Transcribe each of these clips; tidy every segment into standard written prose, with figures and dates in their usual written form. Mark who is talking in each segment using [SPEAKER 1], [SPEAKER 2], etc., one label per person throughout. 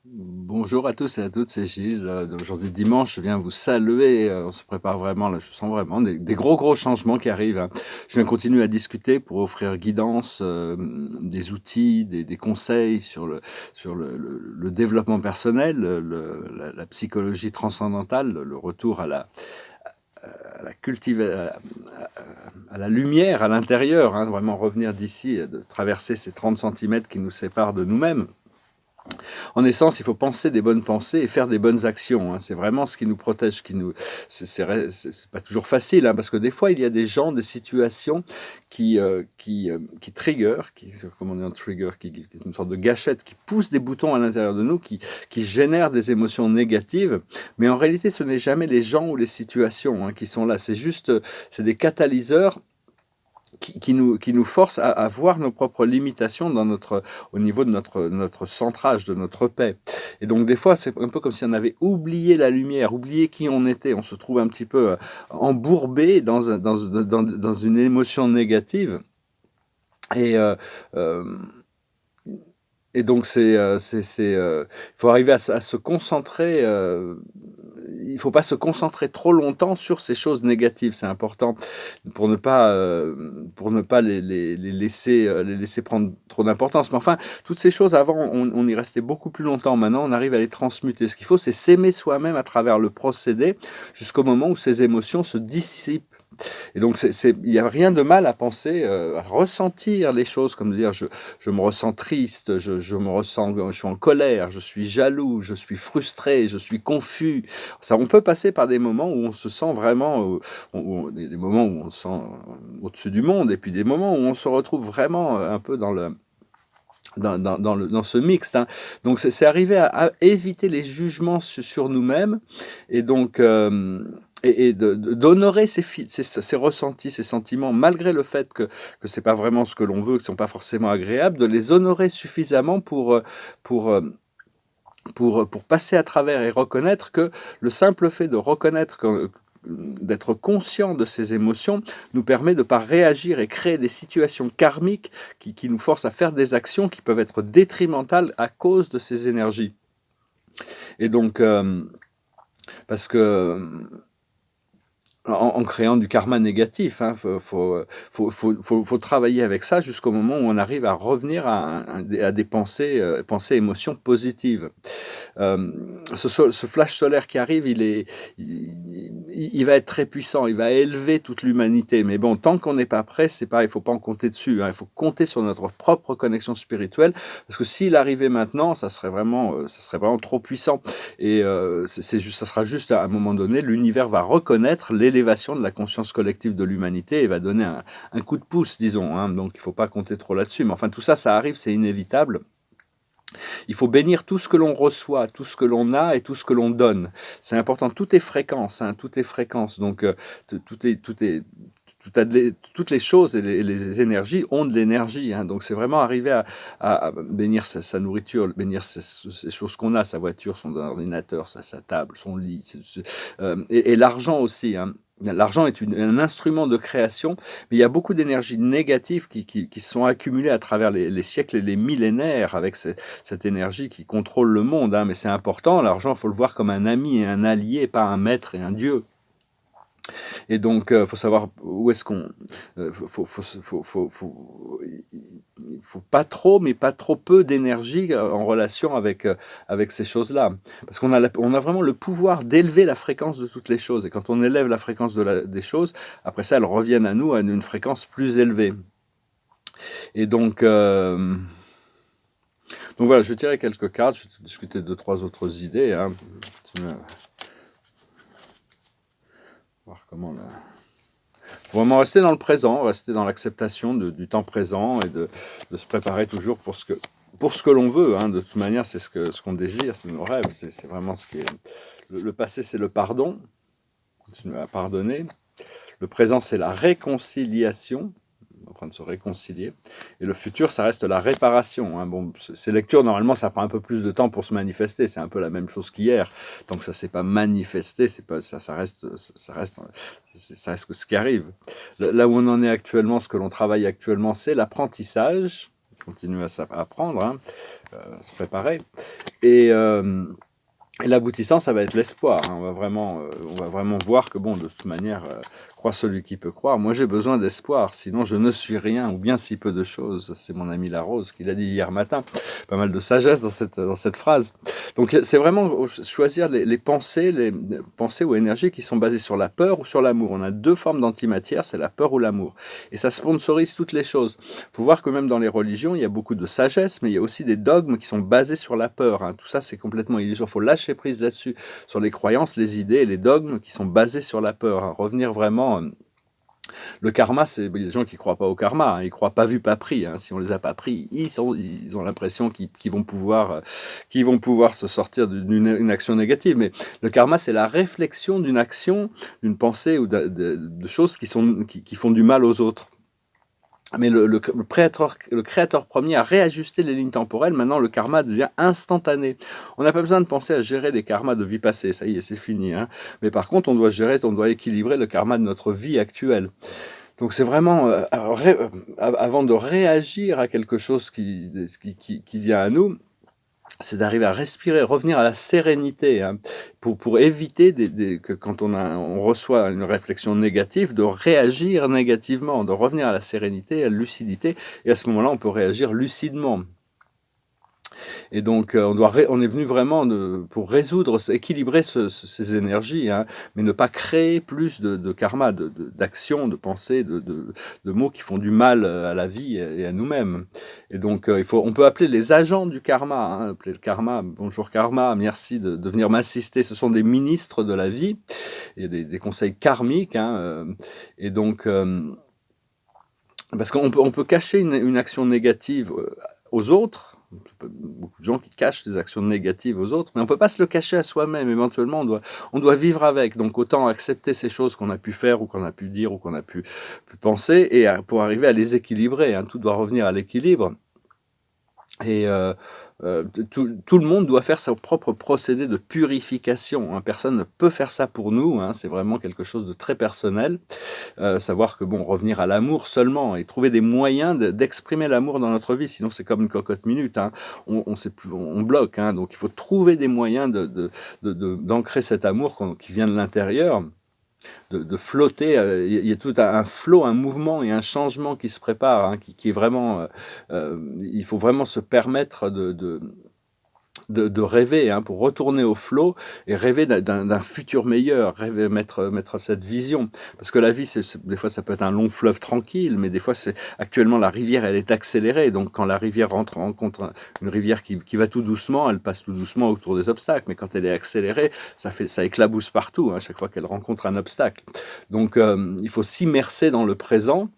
[SPEAKER 1] Bonjour à tous et à toutes, c'est Gilles. Aujourd'hui dimanche, je viens vous saluer. On se prépare vraiment, là, je sens vraiment des gros changements qui arrivent, hein. Je viens continuer à discuter pour offrir guidance, des outils, des conseils sur le développement personnel, la psychologie transcendantale, le retour à la lumière à l'intérieur, hein, vraiment revenir d'ici, de traverser ces 30 centimètres qui nous séparent de nous-mêmes. En essence, il faut penser des bonnes pensées et faire des bonnes actions, hein. C'est vraiment ce qui nous protège, c'est pas toujours facile, hein, parce que des fois, il y a des gens, des situations qui trigger, comment on dit un trigger, qui est une sorte de gâchette, qui pousse des boutons à l'intérieur de nous, qui génèrent des émotions négatives. Mais en réalité, ce n'est jamais les gens ou les situations, hein, qui sont là. C'est des catalyseurs qui nous force à voir nos propres limitations au niveau de notre centrage, de notre paix. Et donc des fois, c'est un peu comme si on avait oublié la lumière, oublié qui on était. On se trouve un petit peu embourbé dans une émotion négative. Et, euh, euh, et donc, il faut arriver à se concentrer. Il ne faut pas se concentrer trop longtemps sur ces choses négatives. C'est important pour ne pas les laisser prendre trop d'importance. Mais enfin, toutes ces choses, avant, on y restait beaucoup plus longtemps. Maintenant, on arrive à les transmuter. Ce qu'il faut, c'est s'aimer soi-même à travers le procédé jusqu'au moment où ces émotions se dissipent. Et donc, il n'y a rien de mal à penser, à ressentir les choses, comme dire, je me ressens triste, je suis en colère, je suis jaloux, je suis frustré, je suis confus. Ça, on peut passer par des moments où on se sent vraiment, des moments où on se sent au-dessus du monde, et puis des moments où on se retrouve vraiment un peu dans ce mixte, hein. Donc, c'est arriver à éviter les jugements sur nous-mêmes, et donc d'honorer ces ressentis, ces sentiments, malgré le fait que c'est pas vraiment ce que l'on veut, que ce sont pas forcément agréables, de les honorer suffisamment pour, euh, pour passer à travers et reconnaître que le simple fait de reconnaître d'être conscient de ces émotions nous permet de ne pas réagir et créer des situations karmiques qui nous forcent à faire des actions qui peuvent être détrimentales à cause de ces énergies. Et donc, parce que en créant du karma négatif, hein, faut travailler avec ça jusqu'au moment où on arrive à revenir à des pensées, émotions positives. Ce flash solaire qui arrive, il va être très puissant, il va élever toute l'humanité. Mais bon, tant qu'on n'est pas prêt, c'est pareil, il ne faut pas en compter dessus, hein. Il faut compter sur notre propre connexion spirituelle, parce que s'il arrivait maintenant, ça serait vraiment trop puissant. Et ça sera juste à un moment donné, l'univers va reconnaître l'élévation de la conscience collective de l'humanité et va donner un coup de pouce, disons, hein. Donc il ne faut pas compter trop là-dessus. Mais enfin, tout ça, ça arrive, c'est inévitable. Il faut bénir tout ce que l'on reçoit, tout ce que l'on a et tout ce que l'on donne. C'est important. Tout est fréquence, hein, tout est fréquence. Donc, toutes les choses et les énergies ont de l'énergie, hein. Donc, c'est vraiment arriver à bénir sa nourriture, bénir ces choses qu'on a, sa voiture, son ordinateur, sa table, son lit. Et l'argent aussi, hein. L'argent est un instrument de création, mais il y a beaucoup d'énergies négatives qui sont accumulées à travers les siècles et les millénaires avec cette énergie qui contrôle le monde, hein. Mais c'est important, l'argent, il faut le voir comme un ami et un allié, pas un maître et un dieu. Et donc, il faut savoir où est-ce qu'on... faut pas trop, mais pas trop peu d'énergie en relation avec ces choses-là. Parce qu'on a vraiment le pouvoir d'élever la fréquence de toutes les choses. Et quand on élève la fréquence des choses, après ça, elles reviennent à nous à une fréquence plus élevée. Et donc voilà, je tirais quelques cartes, je vais discuter de trois autres idées, hein. Voir comment là. Faut vraiment rester dans le présent, rester dans l'acceptation du temps présent et de se préparer toujours pour ce que l'on veut, hein. De toute manière, c'est ce qu'on désire, c'est nos rêves, c'est vraiment ce qui est. Le passé, c'est le pardon, continuer à pardonner. Le présent, c'est la réconciliation, en train de se réconcilier. Et le futur, ça reste la réparation, hein. Bon, ces lectures, normalement, ça prend un peu plus de temps pour se manifester. C'est un peu la même chose qu'hier. Tant que ça ne s'est pas manifesté, ça reste ce qui arrive. Là où on en est actuellement, ce que l'on travaille actuellement, c'est l'apprentissage. Continuer à apprendre, hein, à se préparer. Et, et l'aboutissant, ça va être l'espoir. Hein. On va vraiment voir que, bon, de toute manière, croit celui qui peut croire. Moi, j'ai besoin d'espoir, sinon je ne suis rien, ou bien si peu de choses. C'est mon ami Larose qui l'a dit hier matin. Pas mal de sagesse dans cette phrase. Donc, c'est vraiment choisir les pensées ou énergies qui sont basées sur la peur ou sur l'amour. On a deux formes d'antimatière, c'est la peur ou l'amour. Et ça sponsorise toutes les choses. Il faut voir que même dans les religions, il y a beaucoup de sagesse, mais il y a aussi des dogmes qui sont basés sur la peur. Hein. Tout ça, c'est complètement illusoire. Il faut lâcher prise là-dessus, sur les croyances, les idées et les dogmes qui sont basés sur la peur. Hein. Revenir vraiment... Le karma, c'est des gens qui ne croient pas au karma, hein, ils ne croient pas vu, pas pris. Hein. Si on ne les a pas pris, ils ont l'impression qu'ils vont pouvoir se sortir d'une action négative. Mais le karma, c'est la réflexion d'une action, d'une pensée ou de choses qui font du mal aux autres. Mais le créateur premier a réajusté les lignes temporelles. Maintenant, le karma devient instantané. On n'a pas besoin de penser à gérer des karmas de vie passée. Ça y est, c'est fini. Hein. Mais par contre, on doit équilibrer le karma de notre vie actuelle. Donc c'est vraiment, avant de réagir à quelque chose qui vient à nous, c'est d'arriver à respirer, revenir à la sérénité, hein, pour éviter que quand on reçoit une réflexion négative, de réagir négativement, de revenir à la sérénité, à la lucidité, et à ce moment-là, on peut réagir lucidement. Et donc, on est venu vraiment pour résoudre, équilibrer ces énergies, hein, mais ne pas créer plus de karma, d'actions, de pensées, de mots qui font du mal à la vie et à nous-mêmes. Et donc, on peut appeler les agents du karma, hein, appeler le karma, bonjour karma, merci de venir m'assister. Ce sont des ministres de la vie, il y a des conseils karmiques, hein, et donc, parce qu'on peut cacher une action négative aux autres. Beaucoup de gens qui cachent des actions négatives aux autres, mais on ne peut pas se le cacher à soi-même. Éventuellement, on doit vivre avec. Donc, autant accepter ces choses qu'on a pu faire ou qu'on a pu dire ou qu'on a pu penser, et pour arriver à les équilibrer. Hein. Tout doit revenir à l'équilibre. Et tout le monde doit faire son propre procédé de purification. Hein. Personne ne peut faire ça pour nous. Hein. C'est vraiment quelque chose de très personnel. Savoir que, bon, revenir à l'amour seulement et trouver des moyens d'exprimer l'amour dans notre vie. Sinon, c'est comme une cocotte minute. Hein. On bloque. Hein. Donc, il faut trouver des moyens d'ancrer cet amour qui vient de l'intérieur. De flotter, il y a tout un flot, un mouvement et un changement qui se prépare, hein, qui est vraiment, il faut vraiment se permettre de rêver, hein, pour retourner au flot et rêver d'un futur meilleur, rêver, mettre cette vision. Parce que la vie, des fois, ça peut être un long fleuve tranquille, mais des fois, actuellement, la rivière, elle est accélérée. Donc, quand la rivière rencontre une rivière qui va tout doucement, elle passe tout doucement autour des obstacles. Mais quand elle est accélérée, ça éclabousse partout, hein, chaque fois qu'elle rencontre un obstacle. Donc, il faut s'immerser dans le présent.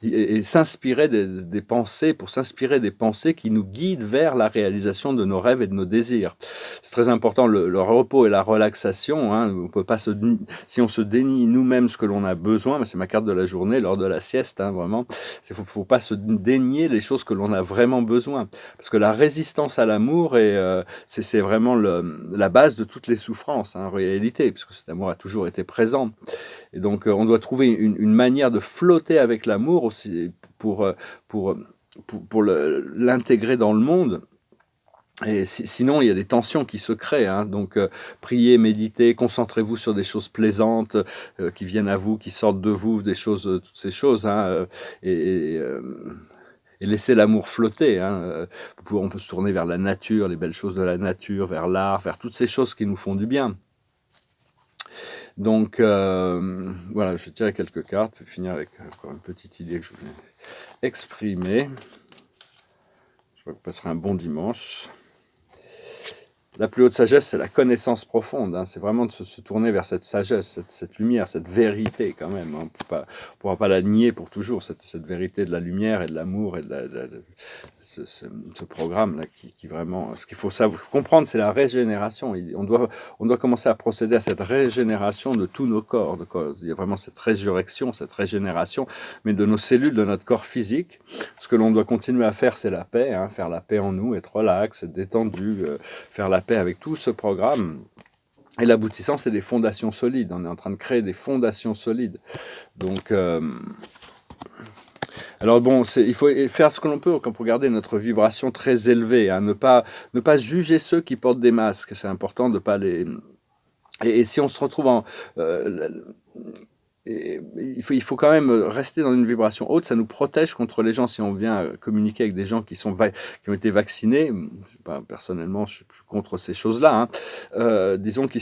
[SPEAKER 1] Et s'inspirer des pensées, pour s'inspirer des pensées qui nous guident vers la réalisation de nos rêves et de nos désirs. C'est très important, le repos et la relaxation. Hein, on peut pas si on se dénie nous-mêmes ce que l'on a besoin, c'est ma carte de la journée, lors de la sieste, hein, vraiment, faut pas se dénier les choses que l'on a vraiment besoin. Parce que la résistance à l'amour, c'est vraiment la base de toutes les souffrances, hein, en réalité, puisque cet amour a toujours été présent. Et donc, on doit trouver une manière de flotter avec l'amour aussi pour l'intégrer dans le monde. Et sinon, il y a des tensions qui se créent. Hein. Donc, priez, méditez, concentrez-vous sur des choses plaisantes qui viennent à vous, qui sortent de vous, toutes ces choses. Hein, et laisser l'amour flotter. Hein. On peut se tourner vers la nature, les belles choses de la nature, vers l'art, vers toutes ces choses qui nous font du bien. Donc, voilà, je vais tirer quelques cartes, puis finir avec encore une petite idée que je voulais exprimer. Je crois que ce passera un bon dimanche. La plus haute sagesse, c'est la connaissance profonde. Hein. C'est vraiment de se tourner vers cette sagesse, cette lumière, cette vérité quand même. Hein. On ne pourra pas la nier pour toujours, cette vérité de la lumière et de l'amour et de ce programme-là qui vraiment... Ce qu'il faut comprendre, c'est la régénération. On doit commencer à procéder à cette régénération de tous nos corps. Il y a vraiment cette résurrection, cette régénération, mais de nos cellules, de notre corps physique. Ce que l'on doit continuer à faire, c'est la paix. Hein. Faire la paix en nous, être relax, être détendu, faire la paix avec tout ce programme. Et l'aboutissant, c'est des fondations solides. On est en train de créer des fondations solides. Donc, Alors bon, il faut faire ce que l'on peut pour garder notre vibration très élevée, hein, ne pas juger ceux qui portent des masques. C'est important de pas les... Et si on se retrouve en... il faut quand même rester dans une vibration haute, ça nous protège contre les gens. Si on vient communiquer avec des gens qui ont été vaccinés, personnellement je suis contre ces choses-là, hein. Disons que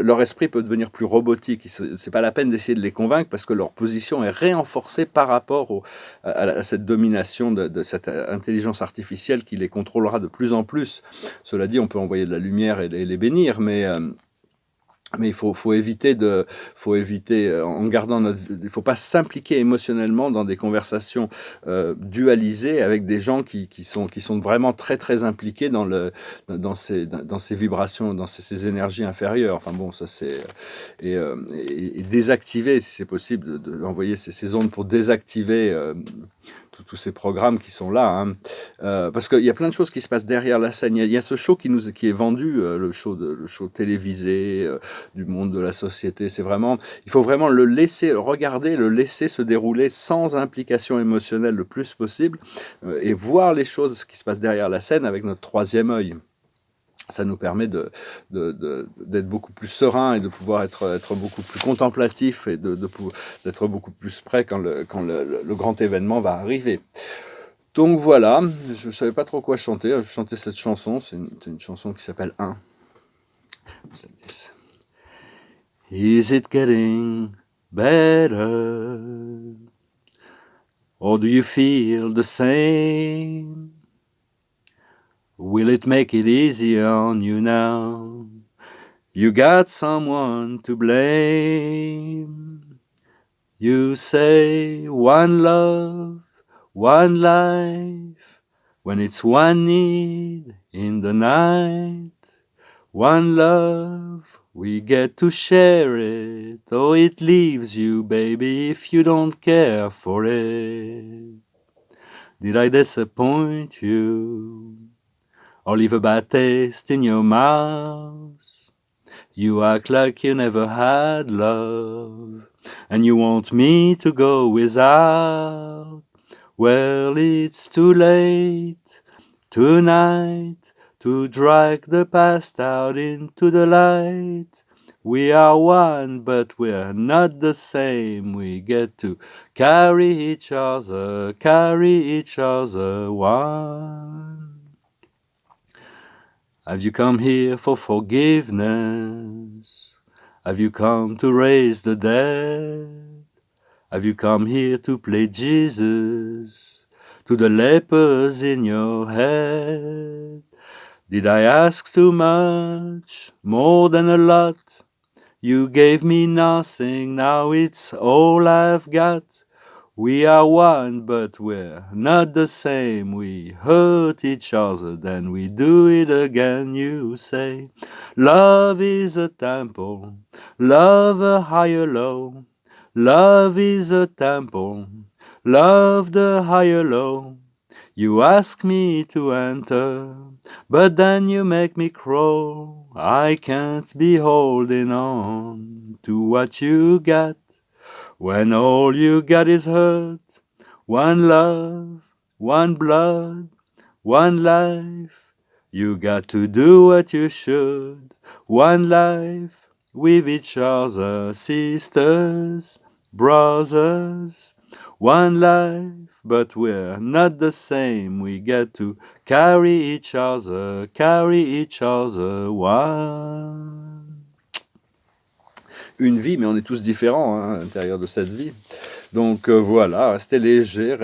[SPEAKER 1] leur esprit peut devenir plus robotique. C'est pas la peine d'essayer de les convaincre parce que leur position est renforcée par rapport à cette domination de cette intelligence artificielle qui les contrôlera de plus en plus. Cela dit, on peut envoyer de la lumière et les bénir, mais il faut éviter en gardant il faut pas s'impliquer émotionnellement dans des conversations dualisées avec des gens qui sont vraiment très très impliqués dans ces vibrations, dans ces énergies inférieures. Enfin bon, ça c'est et désactiver si c'est possible d'envoyer ces ondes pour désactiver tous ces programmes qui sont là, hein. Parce qu'il y a plein de choses qui se passent derrière la scène. Il y a ce show qui est vendu, le show télévisé du monde de la société. Il faut vraiment le laisser regarder, le laisser se dérouler sans implication émotionnelle le plus possible et voir les choses qui se passent derrière la scène avec notre troisième œil. Ça nous permet d'être beaucoup plus serein et de pouvoir être beaucoup plus contemplatif et d'être beaucoup plus prêt quand le grand événement va arriver. Donc voilà, je ne savais pas trop quoi chanter. Je chantais cette chanson, c'est une chanson qui s'appelle 1. Is it getting better? Or do you feel the same? Will it make it easier on you now? You got someone to blame. You say one love, one life, when it's one need in the night. One love, we get to share it, oh it leaves you, baby, if you don't care for it. Did I disappoint you? Or leave a bad taste in your mouth? You act like you never had love, and you want me to go without. Well, it's too late tonight to drag the past out into the light. We are one, but we're not the same. We get to carry each other one. Have you come here for forgiveness? Have you come to raise the dead? Have you come here to play Jesus to the lepers in your head? Did I ask too much, more than a lot? You gave me nothing, now it's all I've got. We are one, but we're not the same. We hurt each other, then we do it again, you say. Love is a temple, love a higher low. Love is a temple, love the higher low. You ask me to enter, but then you make me crawl. I can't be holding on to what you got when all you got is hurt. One love, one blood, one life. You got to do what you should. One life with each other, sisters, brothers. One life, but we're not the same. We get to carry each other one. Une vie, mais on est tous différents à l'intérieur de cette vie. Donc voilà, restez léger,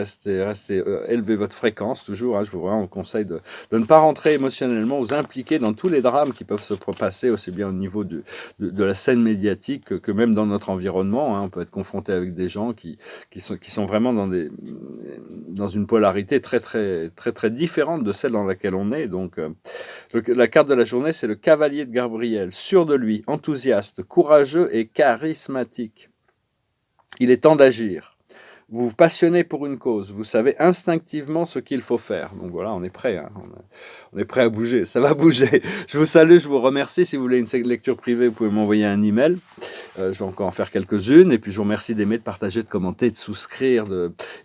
[SPEAKER 1] élevez votre fréquence toujours. Je vous vraiment conseille de ne pas rentrer émotionnellement, vous impliquer dans tous les drames qui peuvent se passer, aussi bien au niveau de la scène médiatique que même dans notre environnement. On peut être confronté avec des gens qui sont vraiment dans une polarité très, très, très, très différente de celle dans laquelle on est. Donc la carte de la journée, c'est le cavalier de Gabriel, sûr de lui, enthousiaste, courageux et charismatique. Il est temps d'agir. vous vous passionnez pour une cause, vous savez instinctivement ce qu'il faut faire. Donc voilà, on est prêt, hein, on est prêt à bouger, ça va bouger. Je vous salue, je vous remercie. Si vous voulez une lecture privée, vous pouvez m'envoyer un email. Je vais encore en faire quelques-unes. Et puis je vous remercie d'aimer, de partager, de commenter, de souscrire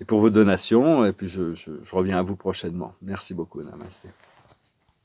[SPEAKER 1] et pour vos donations. Et puis je reviens à vous prochainement. Merci beaucoup, Namasté.